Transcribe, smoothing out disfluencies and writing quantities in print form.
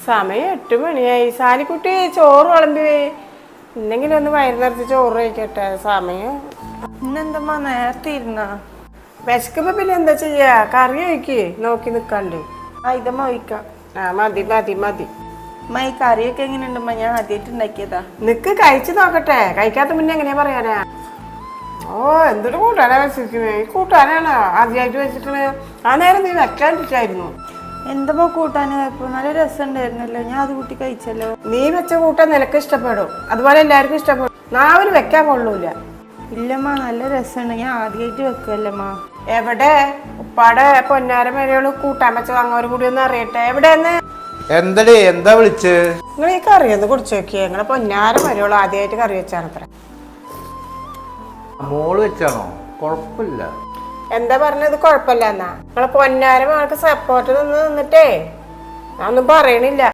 സമയം 8 മണിയായി. സാലിക്കുട്ടി ചോറ് വിളമ്പി എന്തെങ്കിലും ഒന്ന് വയറ് നിറച്ച് ചോറ് കഴിക്കട്ടെ. സമയം ഇന്നെന്തമ്മാ നേരത്തെ ഇരുന്നാ? വിശക്കുമ്പോ പിന്നെ എന്താ ചെയ്യാ? കറി കഴിക്കേ നോക്കി നിക്കാണ്ട്. ഇതമ്മ ഒഴിക്കാം. മതി മതി മതി. അമ്മ ഈ കറിയൊക്കെ എങ്ങനെയുണ്ടമ്മ? ഞാൻ ആദ്യമായിട്ട് ഉണ്ടാക്കിയതാ. നിക്ക് കഴിച്ചു നോക്കട്ടെ. കഴിക്കാത്ത മുന്നേ എങ്ങനെയാ പറയാനാ? ഓ എന്തൊരു കൂട്ടാനാ വെച്ചിരിക്കണേ. ഈ കൂട്ടാനാണോ ആദ്യമായിട്ട് വെച്ചിട്ട്? ആ നേരം നീ വെക്കാണ്ടിരിക്കായിരുന്നു. എന്തമ്മ കൂട്ടാന് കുഴപ്പം? നല്ല രസം ഉണ്ടായിരുന്നല്ലോ, ഞാൻ അത് കൂട്ടി കഴിച്ചല്ലോ. നീ വെച്ച കൂട്ടാൻ നിനക്ക് ഇഷ്ടപ്പെടും, അതുപോലെ എല്ലാവർക്കും ഇഷ്ടപ്പെടും. നാവിന് വെക്കാൻ കൊള്ളൂല. ഇല്ലമ്മ, നല്ല രസമുണ്ട്. ഞാൻ ആദ്യമായിട്ട് വെക്കല്ലമ്മ. എവിടെ ഉപ്പാടെ പൊന്നാര മേലെയോട് കൂട്ടാൻ വെച്ചത്? അങ്ങോട്ട് കൂടി ഒന്ന് അറിയട്ടെ. എവിടെയെന്ന്? എന്തടേ, എന്താ വിളിച്ച്? നിങ്ങൾ ഈ കറി ഒന്ന് കുടിച്ചു നോക്കിയേ. നിങ്ങളെ പൊന്നാര മരുവോളൂ ആദ്യമായിട്ട് കറി വെച്ചാണത്ര. മോള് വെച്ചാണോ? കുഴപ്പമില്ല. എന്താ പറഞ്ഞത്? കുഴപ്പമില്ല എന്നാ? നിങ്ങളെ പൊന്നാര മകൾക്ക് സപ്പോർട്ട് നിന്നിട്ടേ ഞാനൊന്നും പറയണില്ല.